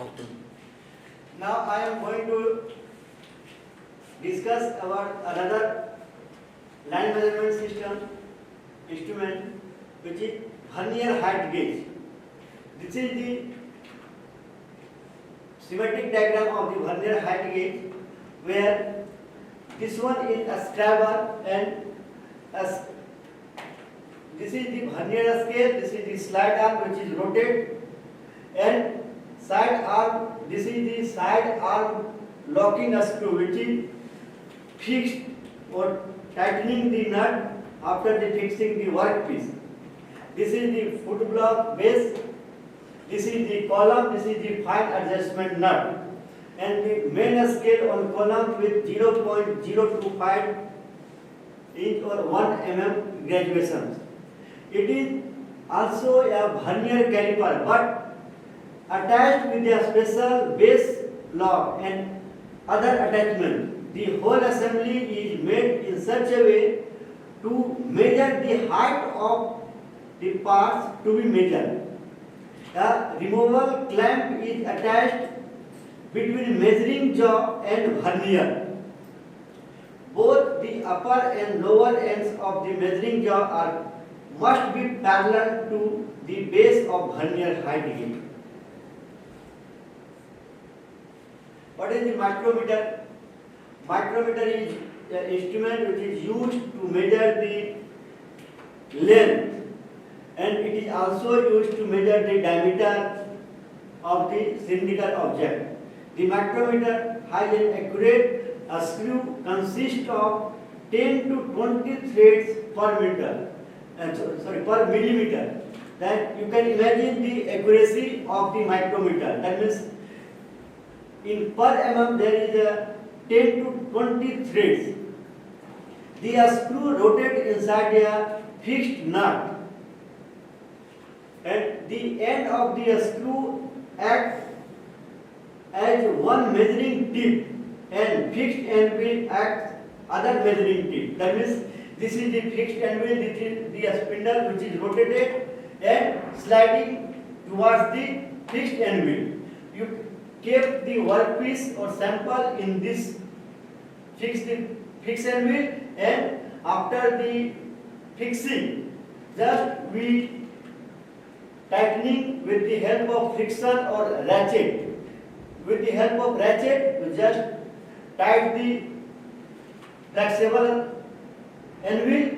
Okay. Now I am going to discuss about another line measurement system instrument, which is vernier height gauge. This is the schematic diagram of the vernier height gauge, where this one is a scraper and this is the vernier scale, this is the slide arm which is rotated, and side arm, this is the side arm locking screw which is fixed or tightening the nut after the fixing the workpiece. This is the foot block base, this is the column, this is the fine adjustment nut, and the main scale on column with 0.025 inch or 1 mm graduations. It is also a vernier caliper, but attached with a special base lock and other attachment. The whole assembly is made in such a way to measure the height of the parts to be measured. A removable clamp is attached between measuring jaw and vernier. Both the upper and lower ends of the measuring jaw must be parallel to the base of vernier height gauge. What is the micrometer? Micrometer is an instrument which is used to measure the length, and it is also used to measure the diameter of the cylindrical object. The micrometer has an accurate screw consists of 10 to 20 threads per meter. Per millimeter. That you can imagine the accuracy of the micrometer. That means in per mm there is a 10 to 20 threads. The screw rotates inside a fixed nut, and the end of the screw acts as one measuring tip, and fixed end will act other measuring tip. That means this is the fixed end wheel, this is the spindle which is rotated and sliding towards the fixed end wheel. You keep the workpiece or sample in this fixed end wheel, and after the fixing, just we tightening with the help of friction or ratchet. With the help of ratchet, we just tight the flexible end wheel,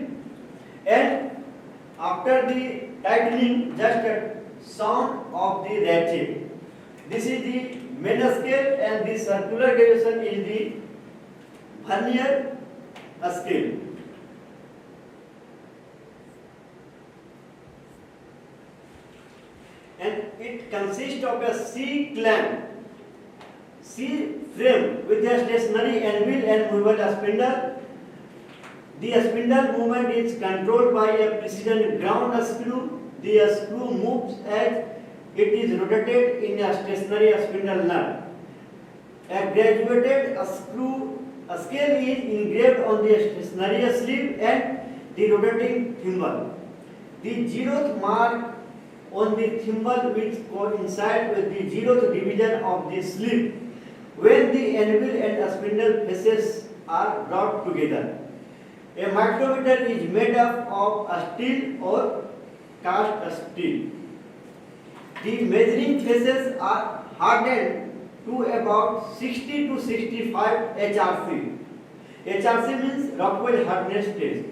and after the tightening, just a sound of the ratchet. This is the main scale, and the circular deviation is the vernier scale. And it consists of a C-clamp, C-frame with a stationary anvil and movable spindle. The spindle movement is controlled by a precision ground screw. The screw moves as it is rotated in a stationary spindle nut. A graduated scale is engraved on the stationary sleeve and the rotating thimble. The zeroth mark on the thimble which coincides with the zeroth division of the sleeve when the anvil and spindle faces are brought together. A micrometer is made up of steel or cast steel. The measuring faces are hardened to about 60 to 65 HRC. HRC means Rockwell hardness test.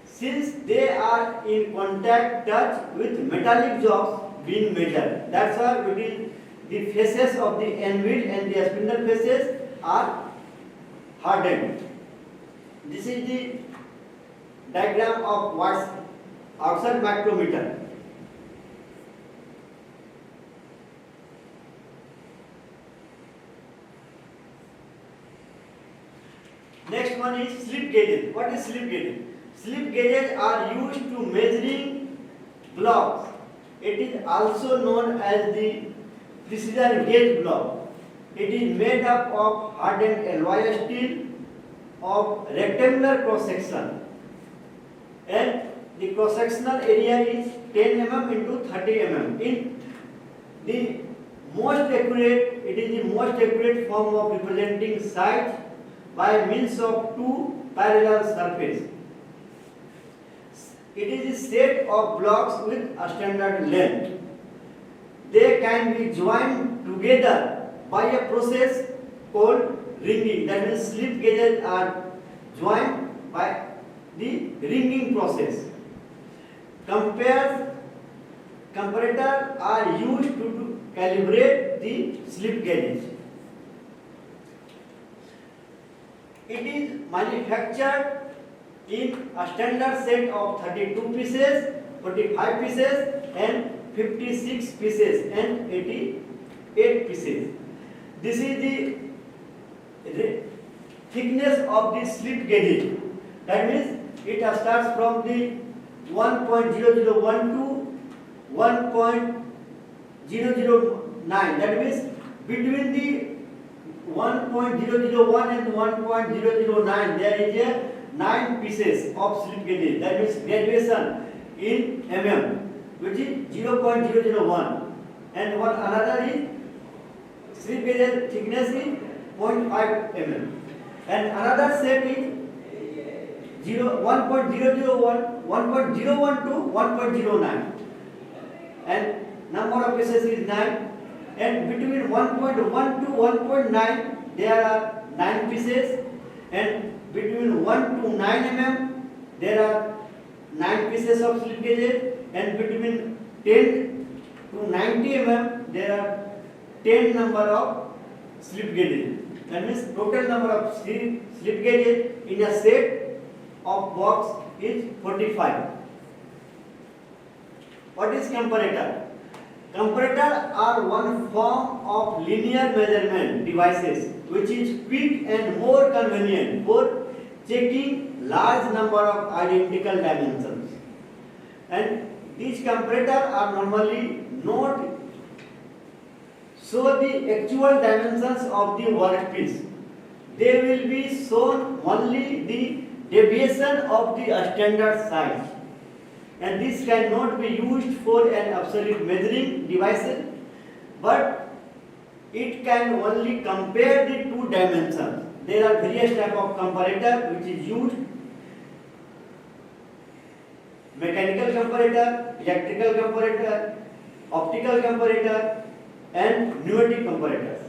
Since they are in contact touch with metallic jaws being measured, that's why the faces of the anvil and the spindle faces are hardened. This is the diagram of what's outside micrometer. Next one is slip gauges. What is slip gauges? Slip gauges are used to measuring blocks. It is also known as the precision gauge block. It is made up of hardened alloy steel of rectangular cross section, and the cross sectional area is 10 mm into 30 mm. In the it is the most accurate form of representing sides by means of two parallel surfaces. It is a set of blocks with a standard length. They can be joined together by a process called ringing. That means slip gauges are joined by the ringing process. Comparators are used to calibrate the slip gauges. It is manufactured in a standard set of 32 pieces, 45 pieces and 56 pieces and 88 pieces. This is the thickness of the slip gauge. That means it starts from the 1.0012 to 1.009. That means between the 1.001 and 1.009 there is a 9 pieces of slip gauge. That means graduation in mm, which is 0.001, and one another is slip gauge thickness is 0.5 mm, and another set is 1.001, 1.01 to 1.09, and number of pieces is 9, and between 1.1 to 1.9 there are 9 pieces, and between 1 to 9 mm there are 9 pieces of slip gauges, and between 10 to 90 mm there are 10 number of slip gauges. That means total number of slip gauges in a set of box is 45. What is comparator? Comparators are one form of linear measurement devices which is quick and more convenient for checking large number of identical dimensions. And these comparators are normally not show the actual dimensions of the workpiece. They will be shown only the deviation of the standard size, and this cannot be used for an absolute measuring device, but it can only compare the two dimensions. There are various types of comparator which is used: mechanical comparator, electrical comparator, optical comparator and pneumatic comparators.